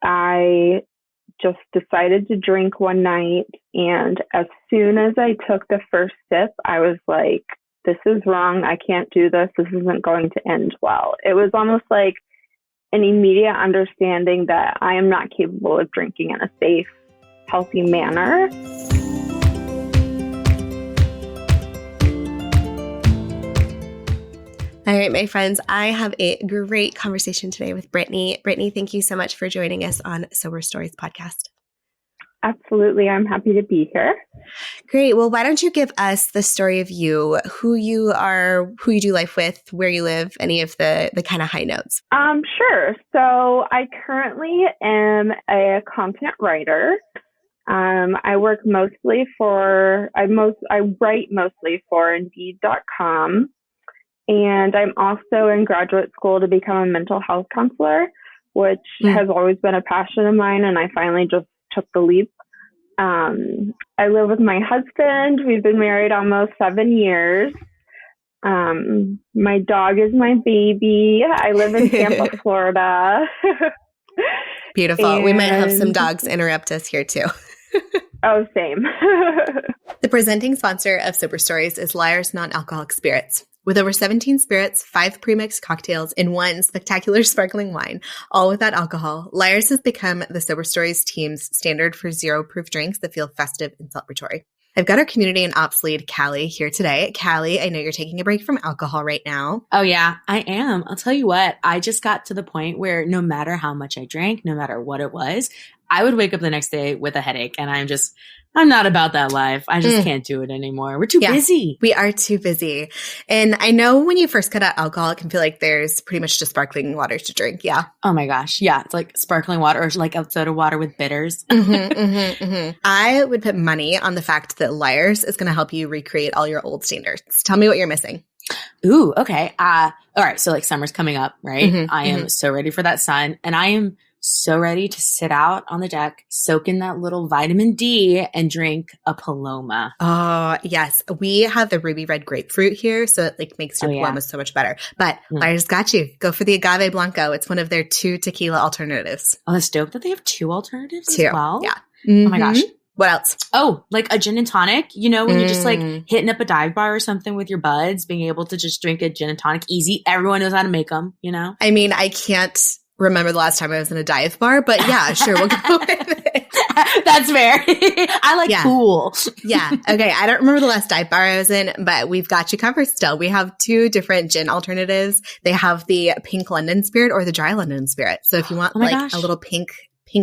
I just decided to drink one night. And as soon as I took the first sip, I was like, this is wrong. I can't do this. This isn't going to end well. It was almost like an immediate understanding that I am not capable of drinking in a safe, healthy manner. All right, my friends, I have a great conversation today with Brittany. Brittany, thank you so much for joining us on Sober Stories podcast. Absolutely. I'm happy to be here. Great. Well, why don't you give us the story of you, who you are, who you do life with, where you live, any of the kind of high notes? Sure. So I currently am a content writer. I write mostly for Indeed.com. And I'm also in graduate school to become a mental health counselor, which has always been a passion of mine. And I finally just took the leap. I live with my husband. We've been married almost 7 years. My dog is my baby. I live in Tampa, Florida. Beautiful. We might have some dogs interrupt us here too. Oh, same. The presenting sponsor of Sober Stories is Liar's Non-Alcoholic Spirits. With over 17 spirits, 5 premixed cocktails, and 1 spectacular sparkling wine, all without alcohol, Liar's has become the Sober Stories team's standard for zero-proof drinks that feel festive and celebratory. I've got our community and ops lead, Callie, here today. Callie, I know you're taking a break from alcohol right now. Oh, yeah, I am. I'll tell you what, I just got to the point where no matter how much I drank, no matter what it was, I would wake up the next day with a headache, and I'm not about that life. I just can't do it anymore. We're too busy. We are too busy. And I know when you first cut out alcohol, it can feel like there's pretty much just sparkling water to drink. Yeah. Oh my gosh. Yeah. It's like sparkling water or like soda water with bitters. I would put money on the fact that Liar's is going to help you recreate all your old standards. Tell me what you're missing. Ooh, okay. All right. So like summer's coming up, right? I am so ready for that sun, and I am so ready to sit out on the deck, soak in that little vitamin D, and drink a Paloma. Oh, yes. We have the ruby red grapefruit here, so it like makes your Paloma so much better. But Liar's got you. Go for the agave blanco. It's one of their 2 tequila alternatives. Oh, that's dope that they have 2 alternatives 2. as well. Yeah. Oh my gosh. What else? Oh, like a gin and tonic, you know, when you're just like hitting up a dive bar or something with your buds, being able to just drink a gin and tonic easy. Everyone knows how to make them, you know? I mean, I can't remember the last time I was in a dive bar, but yeah, sure, we'll go with it. That's fair. I like cool. Yeah. Okay. I don't remember the last dive bar I was in, but we've got you covered still. We have 2 different gin alternatives. They have the pink London spirit or the dry London spirit. So if you want a little pink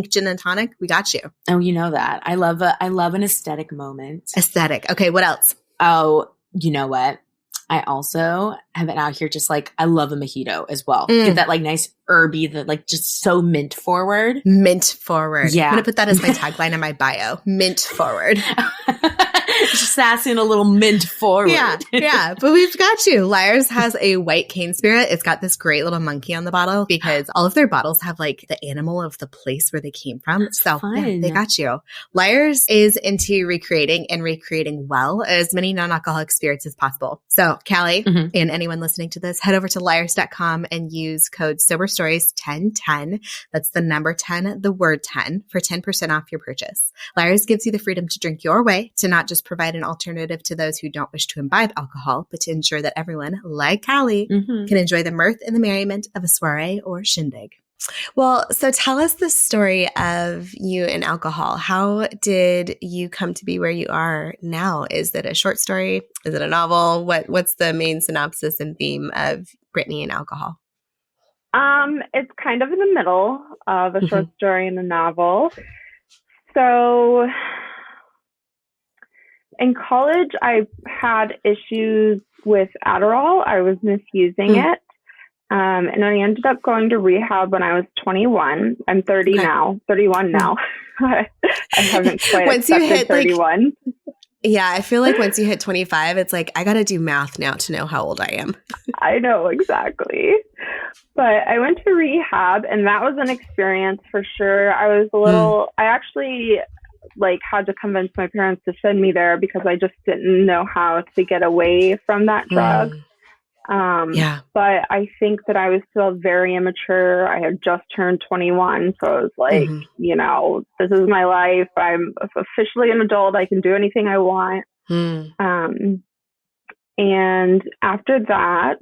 gin and tonic, we got you. Oh, you know that. I love an aesthetic moment. Aesthetic. Okay. What else? Oh, you know what? I also have it out here just like, I love a mojito as well. Get that like nice herby, that like just so mint forward. Mint forward. Yeah. I'm going to put that as my tagline in my bio. Mint forward. Just sassing a little mint forward. Yeah. But we've got you. Liar's has a white cane spirit. It's got this great little monkey on the bottle because all of their bottles have like the animal of the place where they came from. That's so fun. Yeah, they got you. Liar's is into recreating well as many non-alcoholic spirits as possible. So Callie and anyone listening to this, head over to liars.com and use code SoberStories1010. That's the number 10, the word 10 for 10% off your purchase. Liars gives you the freedom to drink your way, to not just provide an alternative to those who don't wish to imbibe alcohol, but to ensure that everyone, like Callie, can enjoy the mirth and the merriment of a soiree or shindig. Well, so tell us the story of you and alcohol. How did you come to be where you are now? Is it a short story? Is it a novel? What's the main synopsis and theme of Brittany and alcohol? It's kind of in the middle of a short story and a novel. So in college, I had issues with Adderall. I was misusing it. And I ended up going to rehab when I was 21. I'm 30 now, 31 now. I haven't quite accepted 31. Yeah, I feel like once you hit 25, it's like, I got to do math now to know how old I am. I know, exactly. But I went to rehab, and that was an experience for sure. I was a little, I actually had to convince my parents to send me there because I just didn't know how to get away from that drug. But I think that I was still very immature. I had just turned 21. So I was like, you know, this is my life. I'm officially an adult. I can do anything I want. And after that,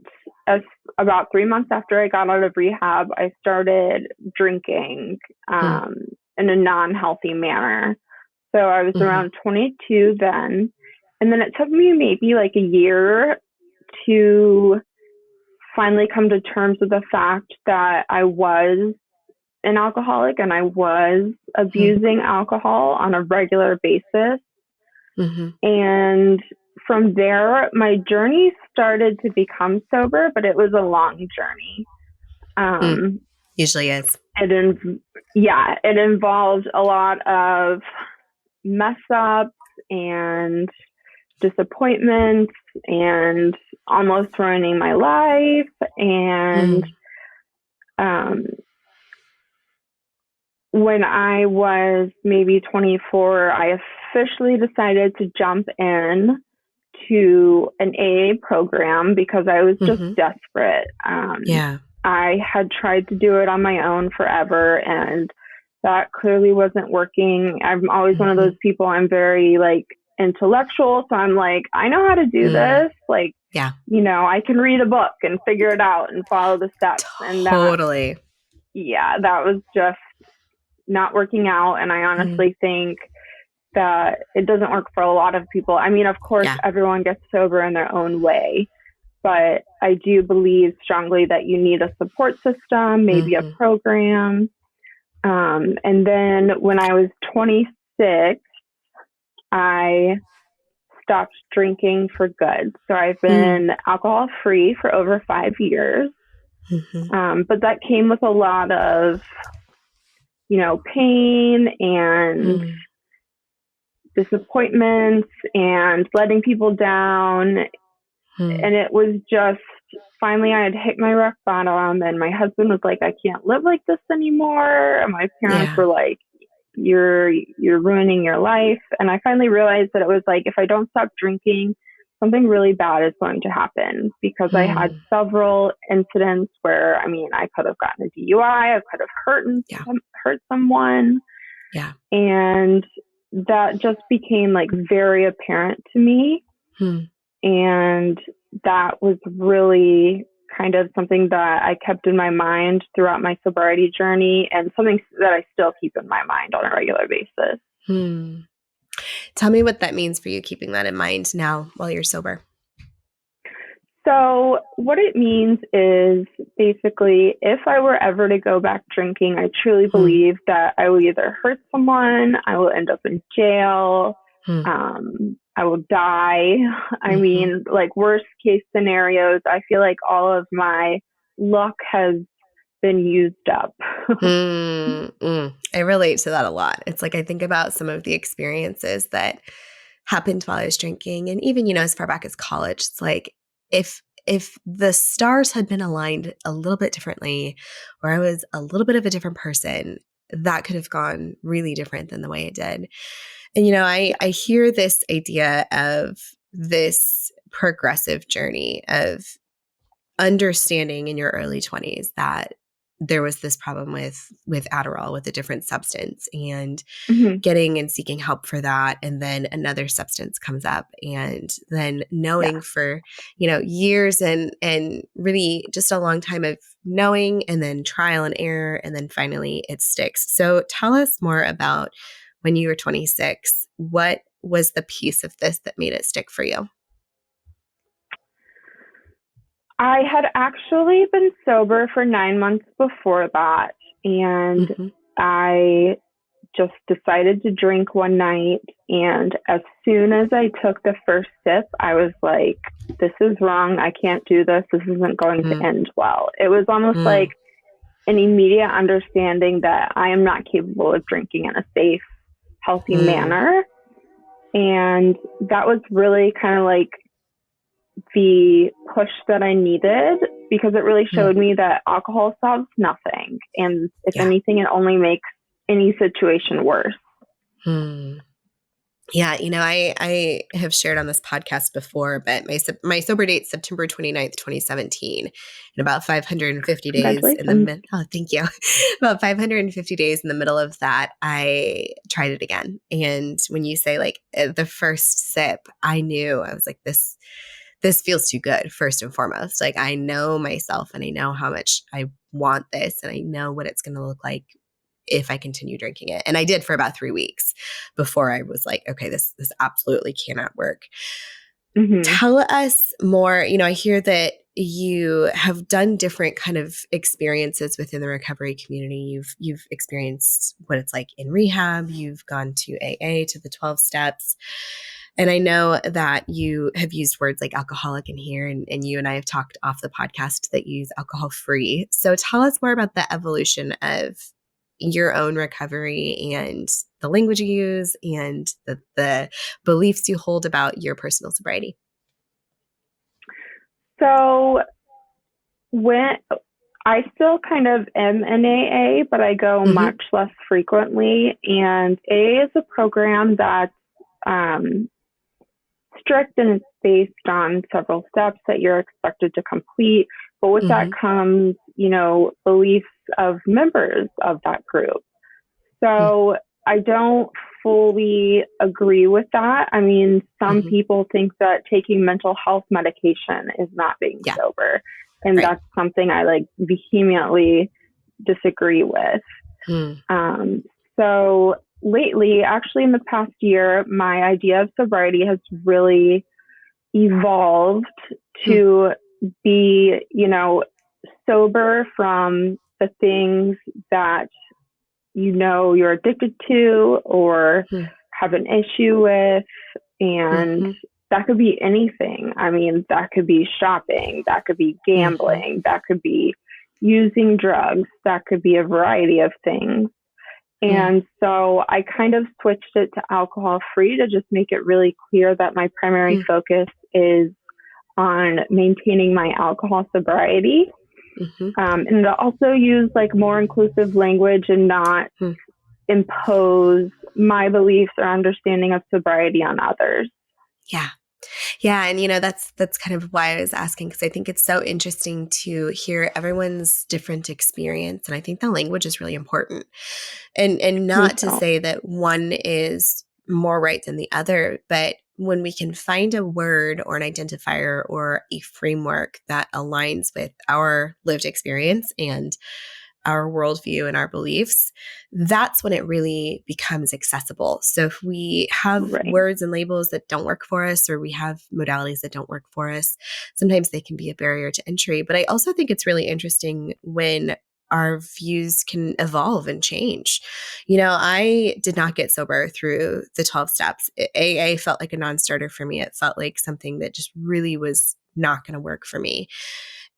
about 3 months after I got out of rehab, I started drinking in a non-healthy manner. So I was around 22 then. And then it took me maybe like a year to finally come to terms with the fact that I was an alcoholic and I was abusing alcohol on a regular basis. And from there, my journey started to become sober, but it was a long journey. Usually is. It involved a lot of mess ups and disappointments and almost ruining my life. And when I was maybe 24, I officially decided to jump in to an AA program because I was just desperate. I had tried to do it on my own forever, and that clearly wasn't working. I'm always one of those people, I'm very like intellectual. So I'm like, I know how to do this. Like, you know, I can read a book and figure it out and follow the steps. And that was just not working out. And I honestly think that it doesn't work for a lot of people. I mean, of course, everyone gets sober in their own way, but I do believe strongly that you need a support system, maybe a program. And then when I was 26, I stopped drinking for good. So I've been alcohol free for over 5 years. But that came with a lot of, you know, pain and disappointments and letting people down. And it was just, finally I had hit my rock bottom, and my husband was like, I can't live like this anymore. And my parents were like, you're ruining your life. And I finally realized that it was like, if I don't stop drinking, something really bad is going to happen, because I had several incidents where, I mean, I could have gotten a DUI, I could have hurt someone. And that just became like very apparent to me. And that was really kind of something that I kept in my mind throughout my sobriety journey, and something that I still keep in my mind on a regular basis. Tell me what that means for you, keeping that in mind now while you're sober. So what it means is basically, if I were ever to go back drinking, I truly believe that I will either hurt someone, I will end up in jail, I will die. I mean, like, worst case scenarios, I feel like all of my luck has been used up. I relate to that a lot. It's like, I think about some of the experiences that happened while I was drinking, and even, you know, as far back as college. It's like, if the stars had been aligned a little bit differently, or I was a little bit of a different person, that could have gone really different than the way it did. And, you know, I hear this idea of this progressive journey of understanding in your early 20s that there was this problem with Adderall, with a different substance, and getting and seeking help for that. And then another substance comes up, and then knowing for, you know, years and really just a long time of knowing, and then trial and error, and then finally it sticks. So tell us more about when you were 26, what was the piece of this that made it stick for you? I had actually been sober for 9 months before that, and I just decided to drink one night, and as soon as I took the first sip, I was like, this is wrong, I can't do this, this isn't going to end well. It was almost like an immediate understanding that I am not capable of drinking in a safe, healthy manner, and that was really kind of like the push that I needed, because it really showed me that alcohol solves nothing. And if anything, it only makes any situation worse. Yeah, I have shared on this podcast before, but my sober date, September 29th, 2017, and about 550 days in the thank you. About 550 days in the middle of that, I tried it again. And when you say like the first sip, I knew, I was like, this feels too good, first and foremost. Like, I know myself and I know how much I want this and I know what it's going to look like if I continue drinking it. And I did for about 3 weeks before I was like, okay, this absolutely cannot work. Mm-hmm. Tell us more. I hear that you have done different kind of experiences within the recovery community. You've experienced what it's like in rehab. You've gone to AA, to the 12 steps. And I know that you have used words like alcoholic in here, and you and I have talked off the podcast that you use alcohol free. So tell us more about the evolution of your own recovery and the language you use and the beliefs you hold about your personal sobriety. So when I still kind of am in AA, but I go much less frequently. And AA is a program that's strict and it's based on several steps that you're expected to complete. But with that comes, beliefs of members of that group. So I don't fully agree with that. I mean, some people think that taking mental health medication is not being sober. And that's something I like vehemently disagree with. So lately, actually in the past year, my idea of sobriety has really evolved to be, sober from the things that you're addicted to or have an issue with. And that could be anything. I mean, that could be shopping, that could be gambling, that could be using drugs, that could be a variety of things. And so I kind of switched it to alcohol free to just make it really clear that my primary focus is on maintaining my alcohol sobriety. And to also use like more inclusive language and not impose my beliefs or understanding of sobriety on others. Yeah. Yeah. And, that's kind of why I was asking, because I think it's so interesting to hear everyone's different experience. And I think the language is really important. And not to say that one is more right than the other, but when we can find a word or an identifier or a framework that aligns with our lived experience and our worldview and our beliefs, that's when it really becomes accessible. So if we have words and labels that don't work for us, or we have modalities that don't work for us, sometimes they can be a barrier to entry. But I also think it's really interesting when our views can evolve and change. I did not get sober through the 12 steps. AA felt like a non-starter for me. It felt like something that just really was not going to work for me.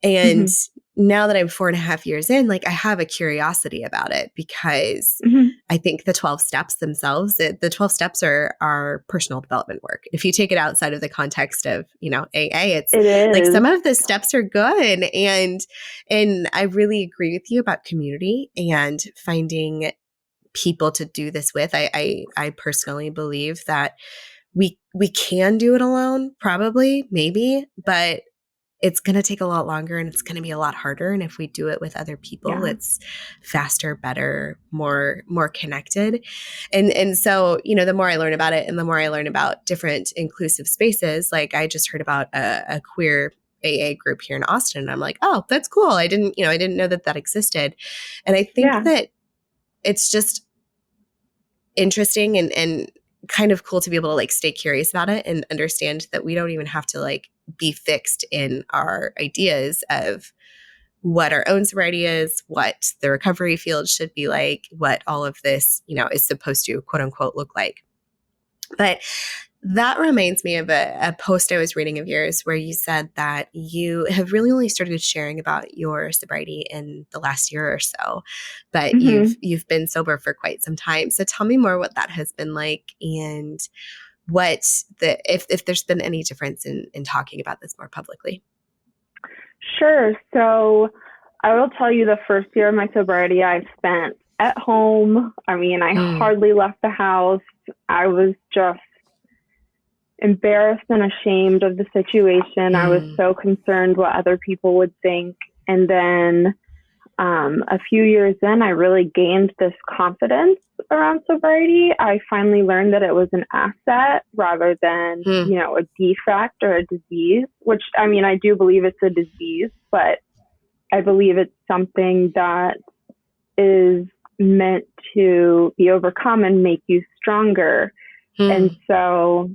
And now that I'm 4.5 years in, like I have a curiosity about it because I think the 12 steps themselves, the 12 steps are personal development work. If you take it outside of the context of, AA, it is like some of the steps are good. And I really agree with you about community and finding people to do this with. I personally believe that we can do it alone, probably, maybe, but it's going to take a lot longer and it's going to be a lot harder. And if we do it with other people, it's faster, better, more connected. And so, the more I learn about it and the more I learn about different inclusive spaces, like I just heard about a queer AA group here in Austin. And I'm like, oh, that's cool. I didn't know that existed. And I think that it's just interesting and kind of cool to be able to like stay curious about it and understand that we don't even have to like be fixed in our ideas of what our own sobriety is, what the recovery field should be like, what all of this, is supposed to quote unquote look like. But that reminds me of a post I was reading of yours where you said that you have really only started sharing about your sobriety in the last year or so, but you've been sober for quite some time. So tell me more what that has been like and what if there's been any difference in talking about this more publicly. Sure. So I will tell you the first year of my sobriety I spent at home. I mean, I hardly left the house. I was just embarrassed and ashamed of the situation. I was so concerned what other people would think. And then a few years in, I really gained this confidence around sobriety. I finally learned that it was an asset rather than, you know, a defect or a disease, which, I mean, I do believe it's a disease, but I believe it's something that is meant to be overcome and make you stronger. And so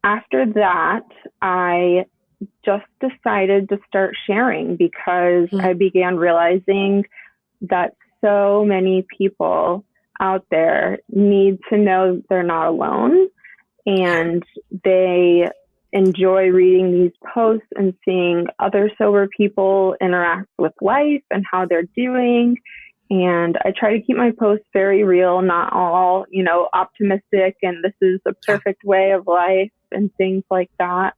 after that, I just decided to start sharing because I began realizing that so many people out there need to know they're not alone, and they enjoy reading these posts and seeing other sober people interact with life and how they're doing. And I try to keep my posts very real, not all, you know, optimistic and this is the perfect way of life and things like that.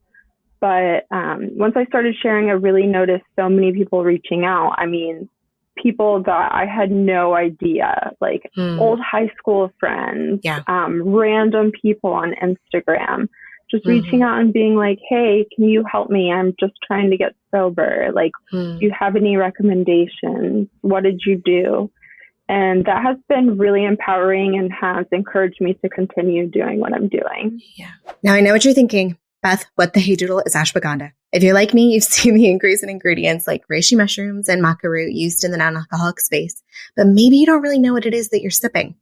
But once I started sharing, I really noticed so many people reaching out. I mean, people that I had no idea, like old high school friends, random people on Instagram, just reaching out and being like, hey, can you help me? I'm just trying to get sober. Like, do you have any recommendations? What did you do? And that has been really empowering and has encouraged me to continue doing what I'm doing. Yeah. Now I know what you're thinking. Beth, what the hey doodle is ashwagandha? If you're like me, you've seen the increase in ingredients like reishi mushrooms and maca root used in the non-alcoholic space, but maybe you don't really know what it is that you're sipping.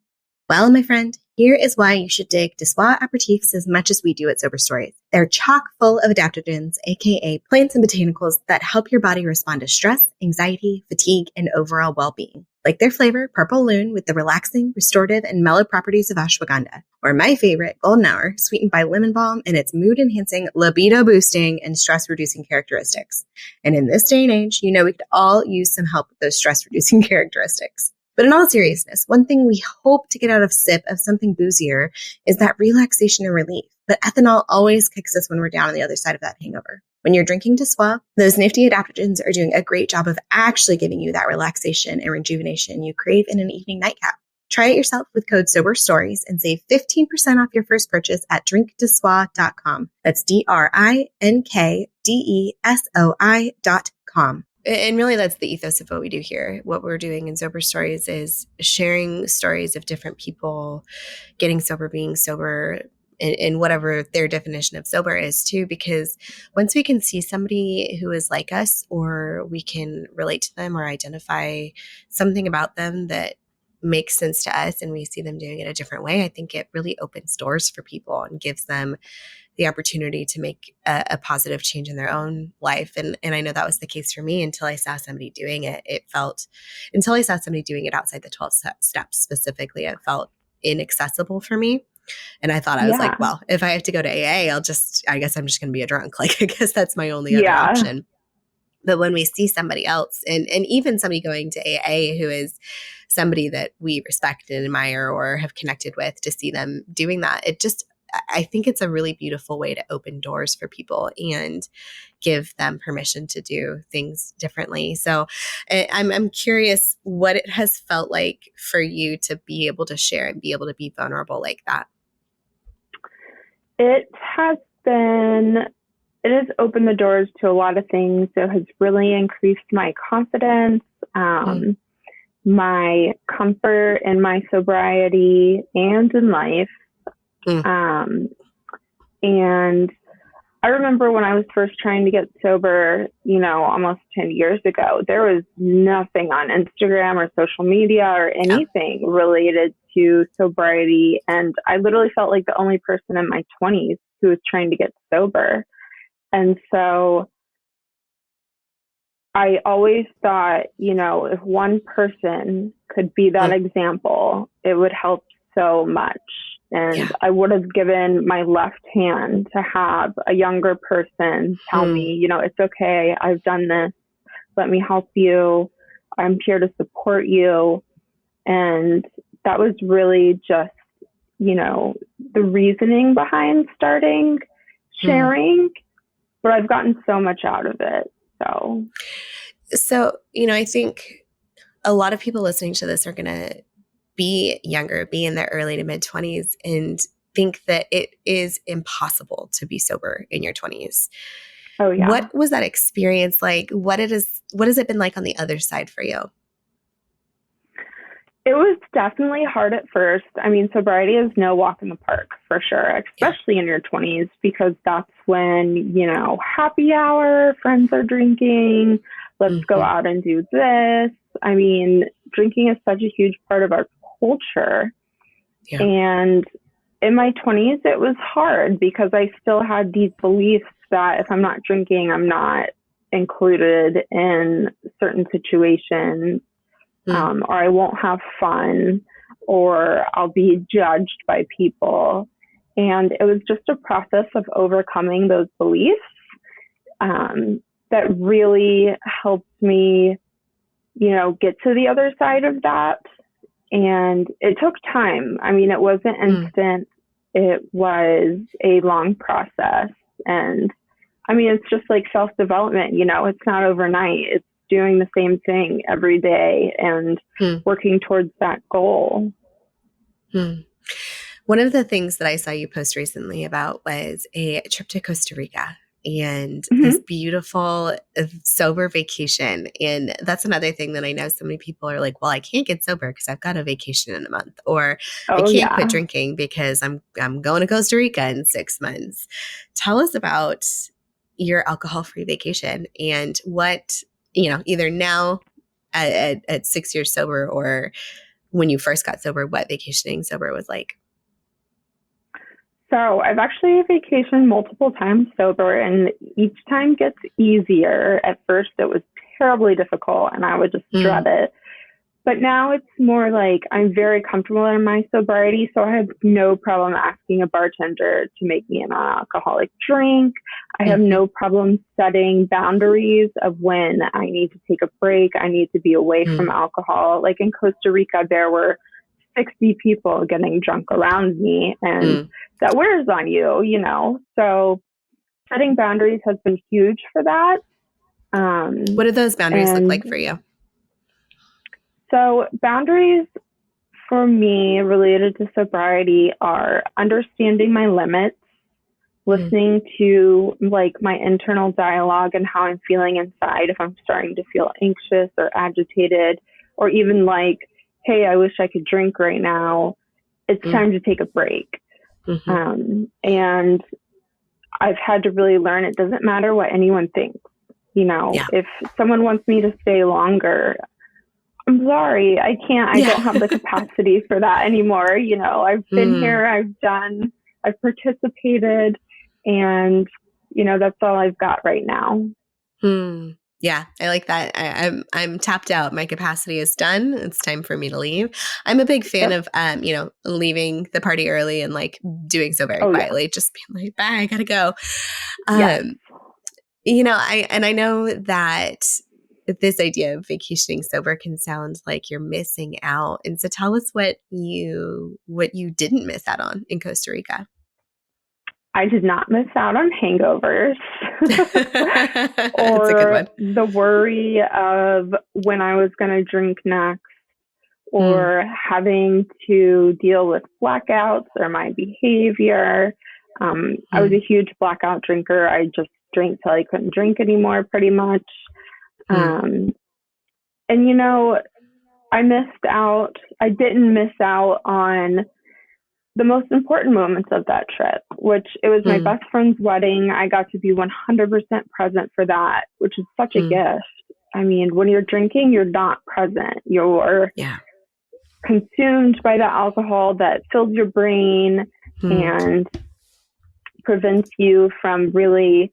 Well, my friend, here is why you should dig Dissois aperitifs as much as we do at Sober Stories. They're chock full of adaptogens, aka plants and botanicals that help your body respond to stress, anxiety, fatigue, and overall well-being. Like their flavor, Purple Loon, with the relaxing, restorative, and mellow properties of ashwagandha. Or my favorite, Golden Hour, sweetened by lemon balm and its mood-enhancing, libido-boosting, and stress-reducing characteristics. And in this day and age, you know we could all use some help with those stress-reducing characteristics. But in all seriousness, one thing we hope to get out of sip of something boozier is that relaxation and relief. But ethanol always kicks us when we're down on the other side of that hangover. When you're drinking Dissois, those nifty adaptogens are doing a great job of actually giving you that relaxation and rejuvenation you crave in an evening nightcap. Try it yourself with code SOBERSTORIES and save 15% off your first purchase at drinkdissois.com. That's DRINKDESOI.com. And really, that's the ethos of what we do here. What we're doing in Sober Stories is sharing stories of different people getting sober, being sober, in whatever their definition of sober is too, because once we can see somebody who is like us, or we can relate to them or identify something about them that makes sense to us and we see them doing it a different way, I think it really opens doors for people and gives them the opportunity to make a positive change in their own life. And I know that was the case for me until I saw somebody doing it. Until I saw somebody doing it outside the 12 steps specifically, it felt inaccessible for me. And I thought, I was like, well, if I have to go to AA, I guess I'm just going to be a drunk. Like, I guess that's my only other option. But when we see somebody else and even somebody going to AA who is somebody that we respect and admire or have connected with, to see them doing that, I think it's a really beautiful way to open doors for people and give them permission to do things differently. So I'm curious what it has felt like for you to be able to share and be able to be vulnerable like that. It has opened the doors to a lot of things. It has really increased my confidence, my comfort in my sobriety and in life. And I remember when I was first trying to get sober, almost 10 years ago, there was nothing on Instagram or social media or anything related to sobriety. And I literally felt like the only person in my 20s who was trying to get sober. And so I always thought, if one person could be that example, it would help so much. And I would have given my left hand to have a younger person tell me, it's okay. I've done this. Let me help you. I'm here to support you. And that was really just, the reasoning behind starting sharing. But I've gotten so much out of it. So, I think a lot of people listening to this are going to be younger, be in their early to mid 20s, and think that it is impossible to be sober in your 20s. Oh, yeah. What was that experience like? What has it been like on the other side for you? It was definitely hard at first. I mean, sobriety is no walk in the park for sure, especially in your 20s, because that's when, happy hour, friends are drinking, let's go out and do this. I mean, drinking is such a huge part of our culture. Yeah. And in my 20s, it was hard because I still had these beliefs that if I'm not drinking, I'm not included in certain situations. Or I won't have fun, or I'll be judged by people. And it was just a process of overcoming those beliefs that really helped me, get to the other side of that. And it took time. I mean, it wasn't instant. It was a long process. And I mean, it's just like self-development, it's not overnight. It's doing the same thing every day and working towards that goal. One of the things that I saw you post recently about was a trip to Costa Rica and this beautiful sober vacation. And that's another thing that I know so many people are like, well, I can't get sober because I've got a vacation in a month, or I can't quit drinking because I'm going to Costa Rica in 6 months. Tell us about your alcohol-free vacation and what, either now at 6 years sober or when you first got sober, what vacationing sober was like. So I've actually vacationed multiple times sober, and each time gets easier. At first it was terribly difficult and I would just dread it. But now it's more like I'm very comfortable in my sobriety, so I have no problem asking a bartender to make me an alcoholic drink. I have no problem setting boundaries of when I need to take a break. I need to be away from alcohol. Like in Costa Rica, there were 60 people getting drunk around me, and that wears on you, So setting boundaries has been huge for that. What do those boundaries look like for you? So boundaries for me related to sobriety are understanding my limits, listening to like my internal dialogue and how I'm feeling inside. If I'm starting to feel anxious or agitated, or even like, hey, I wish I could drink right now. It's time to take a break. And I've had to really learn it doesn't matter what anyone thinks. If someone wants me to stay longer, I'm sorry, I can't. I don't have the capacity for that anymore. I've been here, I've participated, and, that's all I've got right now. Yeah, I like that. I'm tapped out. My capacity is done. It's time for me to leave. I'm a big fan of, leaving the party early and like doing so very quietly, just being like, bye, I gotta go. I know that this idea of vacationing sober can sound like you're missing out. And so tell us what you didn't miss out on in Costa Rica. I did not miss out on hangovers or the worry of when I was going to drink next, or having to deal with blackouts or my behavior. I was a huge blackout drinker. I just drank till I couldn't drink anymore, pretty much. And, I didn't miss out on the most important moments of that trip, which it was my best friend's wedding. I got to be 100% present for that, which is such a gift. I mean, when you're drinking, you're not present. You're consumed by the alcohol that fills your brain and prevents you from really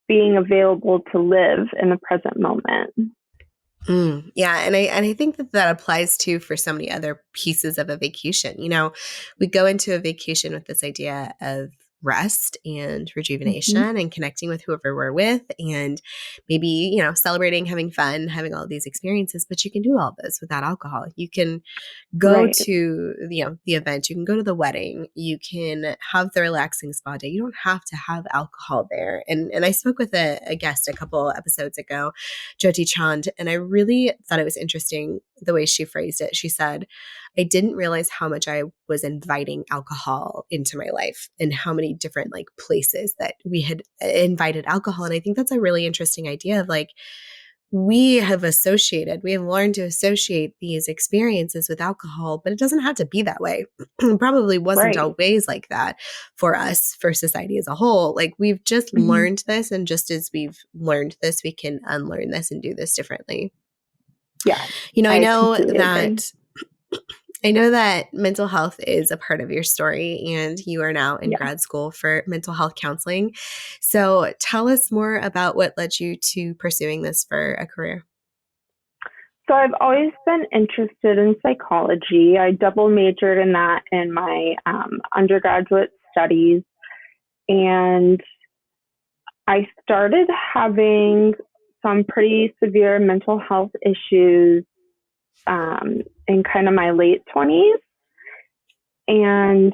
being available to live in the present moment. Yeah. And I think that applies too for so many other pieces of a vacation. We go into a vacation with this idea of rest and rejuvenation and connecting with whoever we're with, and maybe, celebrating, having fun, having all these experiences. But you can do all this without alcohol. You can go to, the event, you can go to the wedding, you can have the relaxing spa day. You don't have to have alcohol there. And I spoke with a guest a couple episodes ago, Jyoti Chand, and I really thought it was interesting the way she phrased it. She said, I didn't realize how much I was inviting alcohol into my life and how many different like places that we had invited alcohol. And I think that's a really interesting idea of like, we have learned to associate these experiences with alcohol, but it doesn't have to be that way. It probably wasn't Right. always like that for us, for society as a whole. Like we've just learned this. And just as we've learned this, we can unlearn this and do this differently. Yeah. I know completely agree. I know that mental health is a part of your story, and you are now in grad school for mental health counseling. So tell us more about what led you to pursuing this for a career. So I've always been interested in psychology. I double majored in that in my undergraduate studies. And I started having some pretty severe mental health issues in kind of my late 20s. And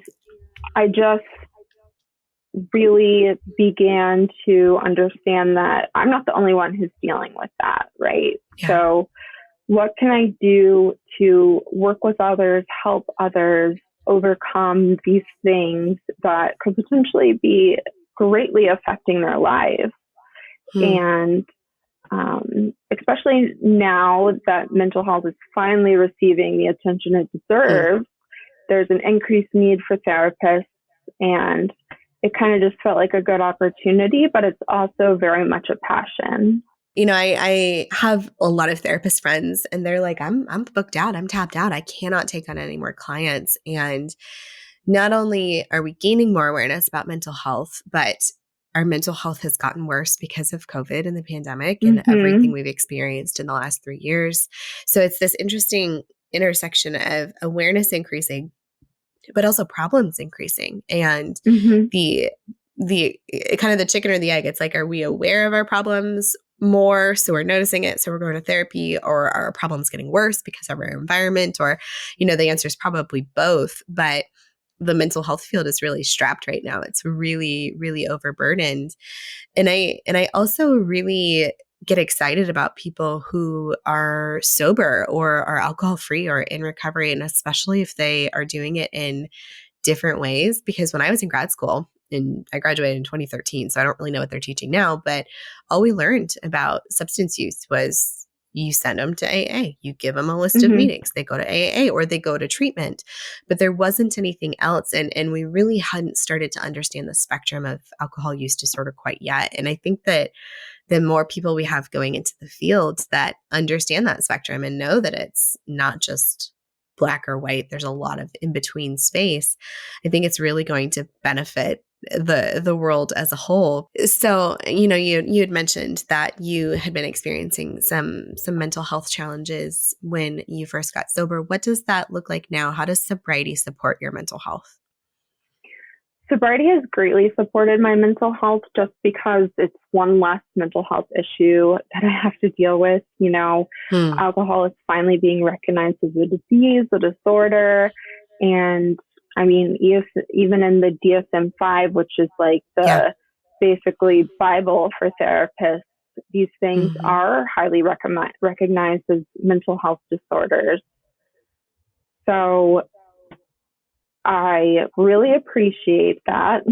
I just really began to understand that I'm not the only one who's dealing with that, right? Yeah. So what can I do to work with others, help others overcome these things that could potentially be greatly affecting their lives? And especially now that mental health is finally receiving the attention it deserves, there's an increased need for therapists, and it kind of just felt like a good opportunity, but it's also very much a passion. I have a lot of therapist friends, and they're like, I'm booked out. I'm tapped out. I cannot take on any more clients. And not only are we gaining more awareness about mental health, but our mental health has gotten worse because of COVID and the pandemic and everything we've experienced in the last 3 years. So it's this interesting intersection of awareness increasing, but also problems increasing. And the kind of the chicken or the egg, it's like, are we aware of our problems more, so we're noticing it, so we're going to therapy, or are our problems getting worse because of our environment? Or, the answer is probably both. But the mental health field is really strapped right now. It's really, really overburdened. And I also really get excited about people who are sober or are alcohol free or in recovery, and especially if they are doing it in different ways. Because when I was in grad school, and I graduated in 2013, so I don't really know what they're teaching now, but all we learned about substance use was you send them to AA, you give them a list of meetings, they go to AA or they go to treatment, but there wasn't anything else. And we really hadn't started to understand the spectrum of alcohol use disorder quite yet. And I think that the more people we have going into the field that understand that spectrum and know that it's not just black or white, there's a lot of in-between space, I think it's really going to benefit the world as a whole. So, you had mentioned that you had been experiencing some mental health challenges when you first got sober. What does that look like now? How does sobriety support your mental health? Sobriety has greatly supported my mental health just because it's one less mental health issue that I have to deal with. Alcohol is finally being recognized as a disease, a disorder. And I mean, even in the DSM-5, which is like the basically Bible for therapists, these things are highly recognized as mental health disorders. So I really appreciate that.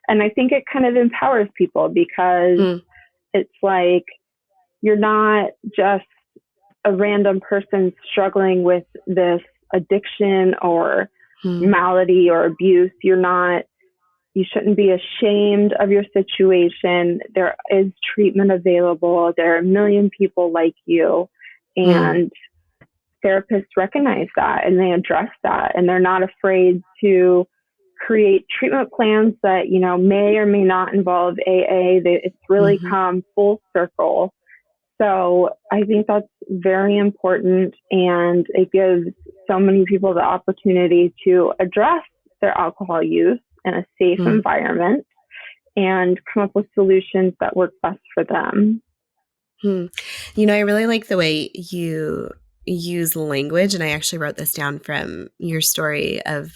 And I think it kind of empowers people because it's like you're not just a random person struggling with this addiction or malady or abuse. You shouldn't be ashamed of your situation. There is treatment available. There are a million people like you. And therapists recognize that and they address that, and they're not afraid to create treatment plans that, may or may not involve AA. It's really come full circle. So I think that's very important, and it gives so many people the opportunity to address their alcohol use in a safe environment and come up with solutions that work best for them. I really like the way you use language, and I actually wrote this down from your story of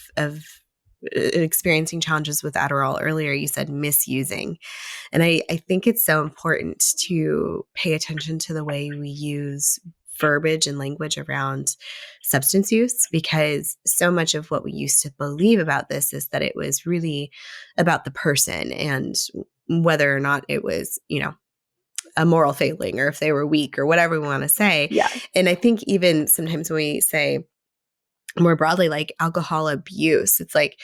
experiencing challenges with Adderall earlier. You said misusing. And I think it's so important to pay attention to the way we use verbiage and language around substance use, because so much of what we used to believe about this is that it was really about the person and whether or not it was, a moral failing or if they were weak or whatever we want to say. Yeah. And I think even sometimes when we say more broadly, like alcohol abuse, it's like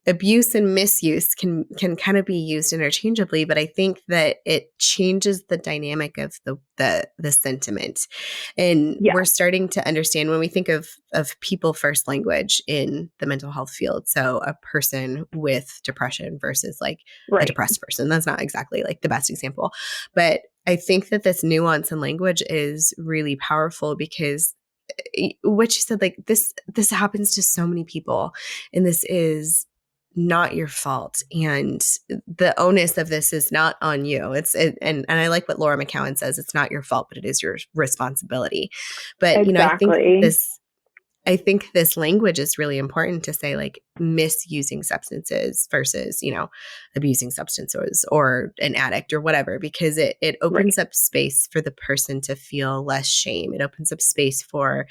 abuse and misuse can kind of be used interchangeably, but I think that it changes the dynamic of the sentiment. And we're starting to understand when we think of people first language in the mental health field. So a person with depression versus like a depressed person. That's not exactly like the best example. But I think that this nuance in language is really powerful because what you said, like this happens to so many people, and this is not your fault. And the onus of this is not on you. And I like what Laura McCowan says, it's not your fault, but it is your responsibility. But, exactly. I think this language is really important to say, like, misusing substances versus, abusing substances or an addict or whatever, because it opens up space for the person to feel less shame. It opens up space for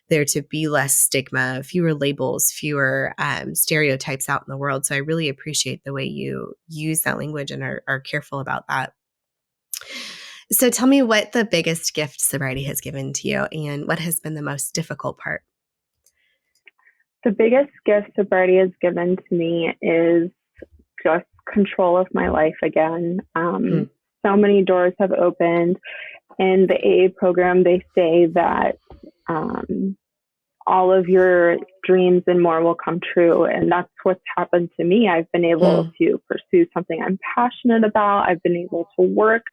there to be less stigma, fewer labels, fewer stereotypes out in the world. So I really appreciate the way you use that language and are careful about that. So tell me what the biggest gift sobriety has given to you and what has been the most difficult part. The biggest gift sobriety has given to me is just control of my life again. So many doors have opened. In the AA program, they say that all of your dreams and more will come true. And that's what's happened to me. I've been able to pursue something I'm passionate about. I've been able to work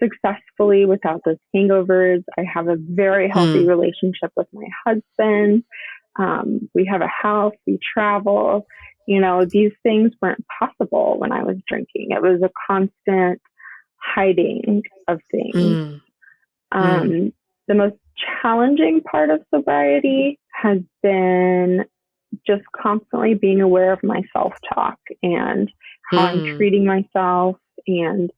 successfully without those hangovers. I have a very healthy relationship with my husband. We have a house, we travel, these things weren't possible when I was drinking. It was a constant hiding of things. The most challenging part of sobriety has been just constantly being aware of my self-talk and how I'm treating myself, and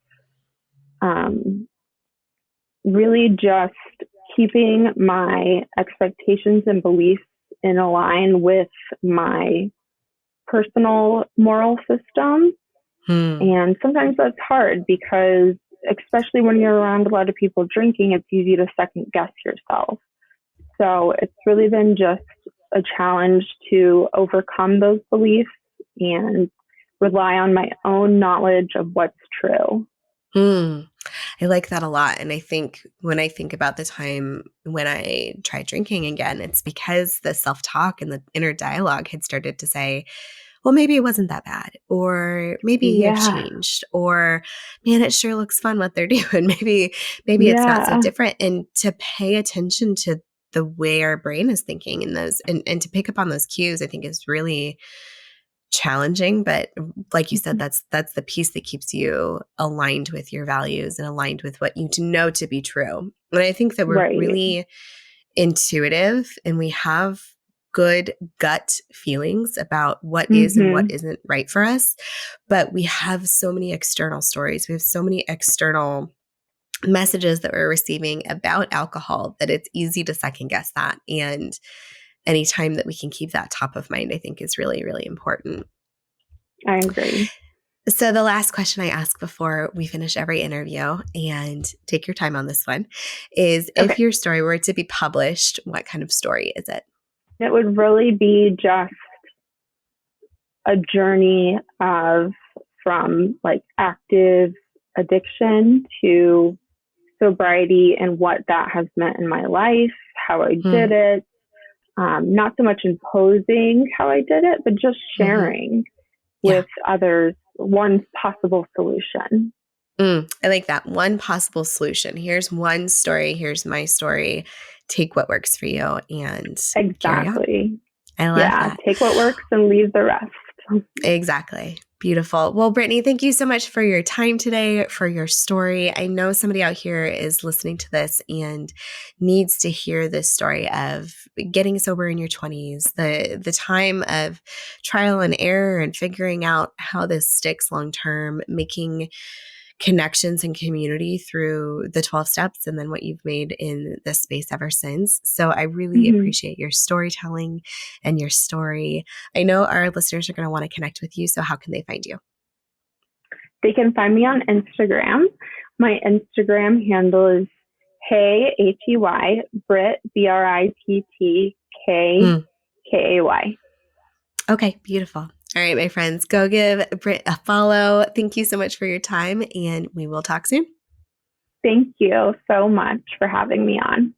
really just keeping my expectations and beliefs in line with my personal moral system. And sometimes that's hard because, especially when you're around a lot of people drinking, it's easy to second guess yourself. So it's really been just a challenge to overcome those beliefs and rely on my own knowledge of what's true. I like that a lot. And I think when I think about the time when I tried drinking again, it's because the self-talk and the inner dialogue had started to say, well, maybe it wasn't that bad, or maybe I've changed, or man, it sure looks fun what they're doing. Maybe it's not so different. And to pay attention to the way our brain is thinking in those and to pick up on those cues, I think is really challenging. But like you said, that's the piece that keeps you aligned with your values and aligned with what you know to be true. And I think that we're really intuitive and we have good gut feelings about what is and what isn't right for us. But we have so many external stories. We have so many external messages that we're receiving about alcohol that it's easy to second guess that. And anytime that we can keep that top of mind, I think is really, really important. I agree. So the last question I ask before we finish every interview, and take your time on this one, is if your story were to be published, what kind of story is it? It would really be just a journey from like active addiction to sobriety and what that has meant in my life, how I did it. Not so much imposing how I did it, but just sharing with others one possible solution. I like that. One possible solution. Here's one story. Here's my story. Take what works for you and carry on. I love that. Take what works and leave the rest. Exactly. Beautiful. Well, Brittany, thank you so much for your time today, for your story. I know somebody out here is listening to this and needs to hear this story of getting sober in your 20s, the time of trial and error and figuring out how this sticks long term, making connections and community through the 12 steps and then what you've made in this space ever since. So I really appreciate your storytelling and your story. I know our listeners are going to want to connect with you. So how can they find you? They can find me on Instagram. My Instagram handle is Hey, H-E-Y, Britt, B-R-I-T-T, K-K-A-Y. Okay, beautiful. All right, my friends, go give Britt a follow. Thank you so much for your time, and we will talk soon. Thank you so much for having me on.